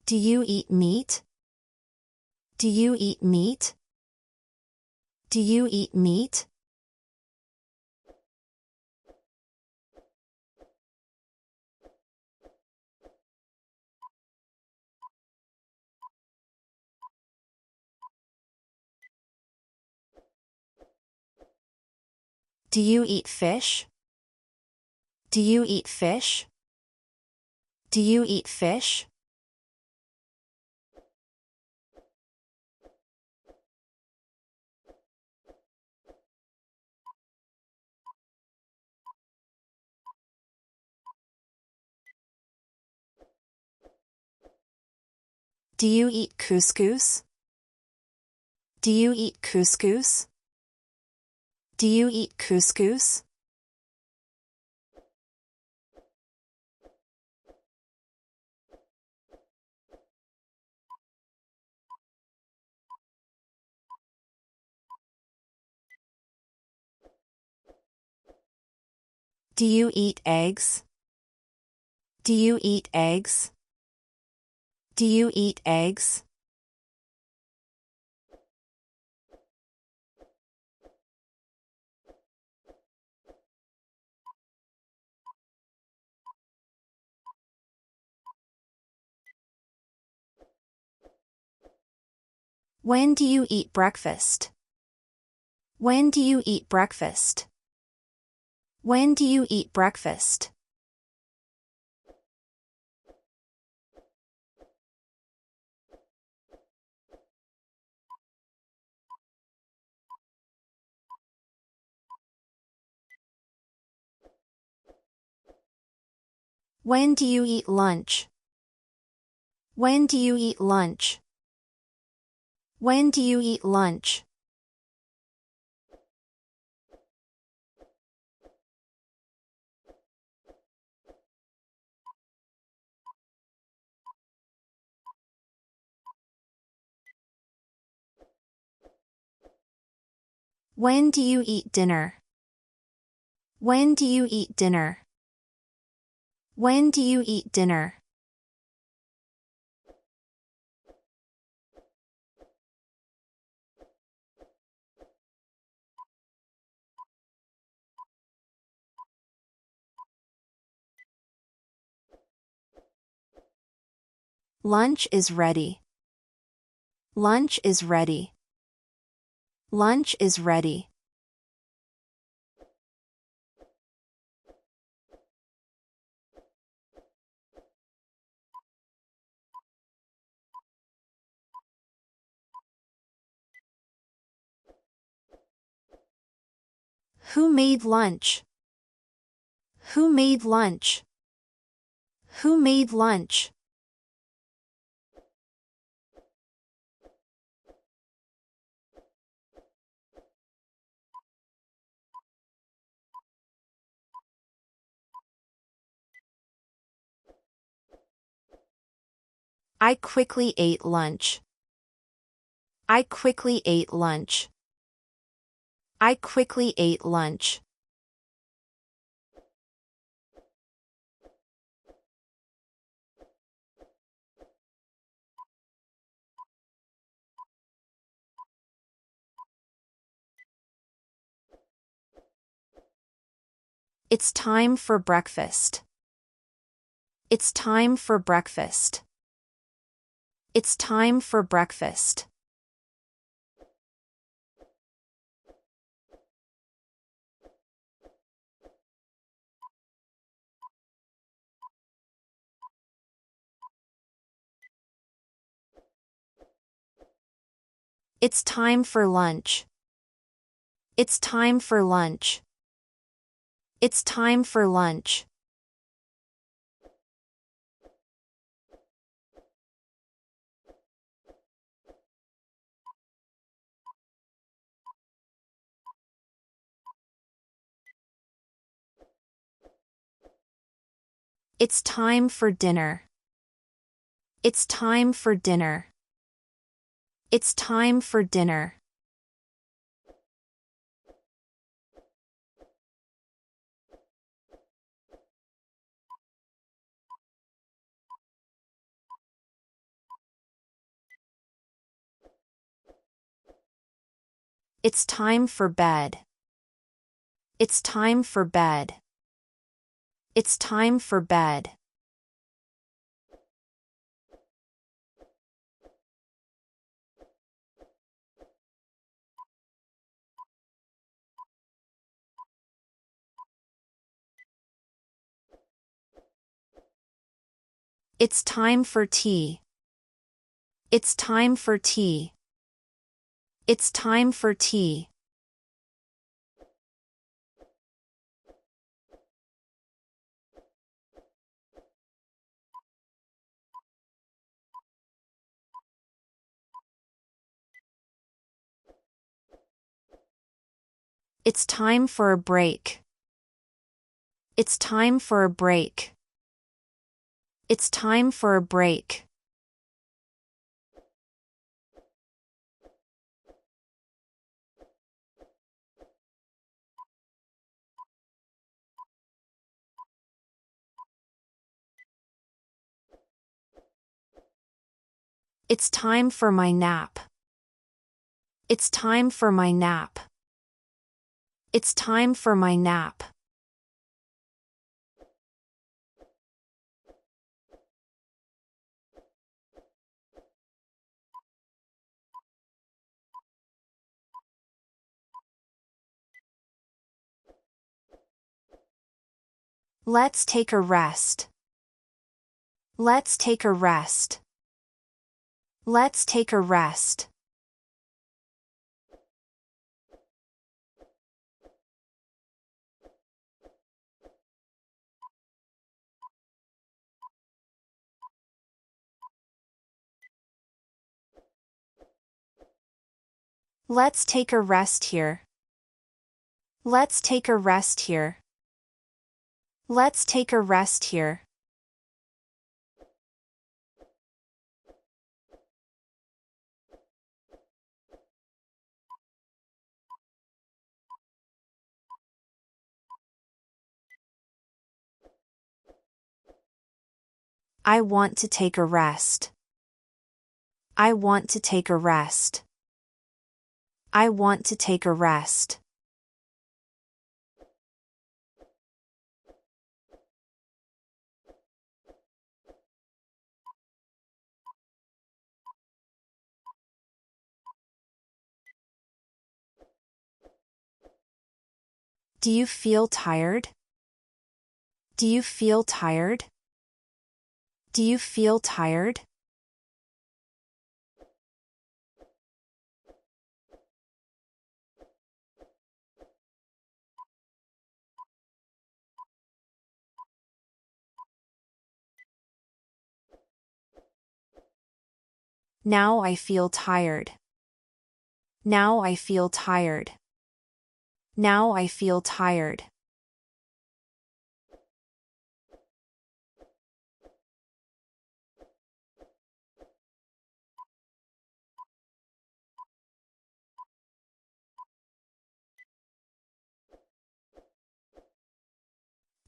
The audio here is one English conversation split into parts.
Do you eat meat? Do you eat meat? Do you eat meat? Do you eat fish? Do you eat fish? Do you eat fish? Do you eat couscous? Do you eat couscous? Do you eat couscous? Do you eat eggs? Do you eat eggs? Do you eat eggs? When do you eat breakfast? When do you eat breakfast? When do you eat breakfast? When do you eat lunch? When do you eat lunch? When do you eat lunch? When do you eat dinner? When do you eat dinner? When do you eat dinner? Lunch is ready. Lunch is ready. Lunch is ready. Who made lunch? Who made lunch? Who made lunch? I quickly ate lunch. I quickly ate lunch. I quickly ate lunch. It's time for breakfast. It's time for breakfast. It's time for breakfast. It's time for lunch. It's time for lunch. It's time for lunch. It's time for dinner. It's time for dinner. It's time for dinner. It's time for bed. It's time for bed. It's time for bed. It's time for tea. It's time for tea. It's time for tea. It's time for a break. It's time for a break. It's time for a break. It's time for my nap. It's time for my nap. It's time for my nap. Let's take a rest. Let's take a rest. Let's take a rest. Let's take a rest here. Let's take a rest here. Let's take a rest here. I want to take a rest. I want to take a rest. I want to take a rest. Do you feel tired? Do you feel tired? Do you feel tired? Now I feel tired. Now I feel tired. Now I feel tired.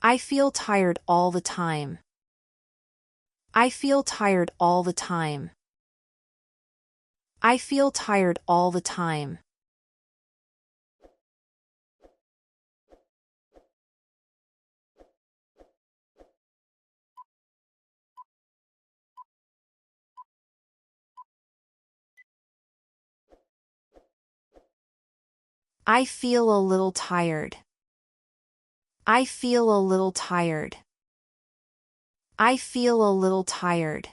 I feel tired all the time. I feel tired all the time. I feel tired all the time. I feel a little tired. I feel a little tired. I feel a little tired.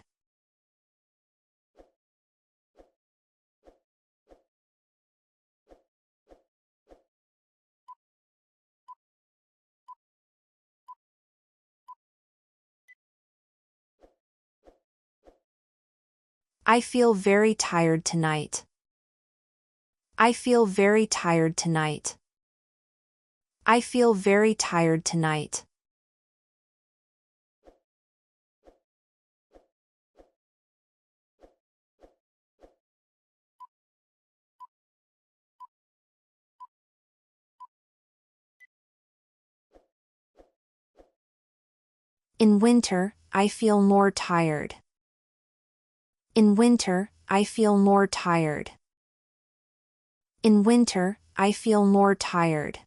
I feel very tired tonight. I feel very tired tonight. I feel very tired tonight. In winter, I feel more tired. In winter, I feel more tired. In winter, I feel more tired.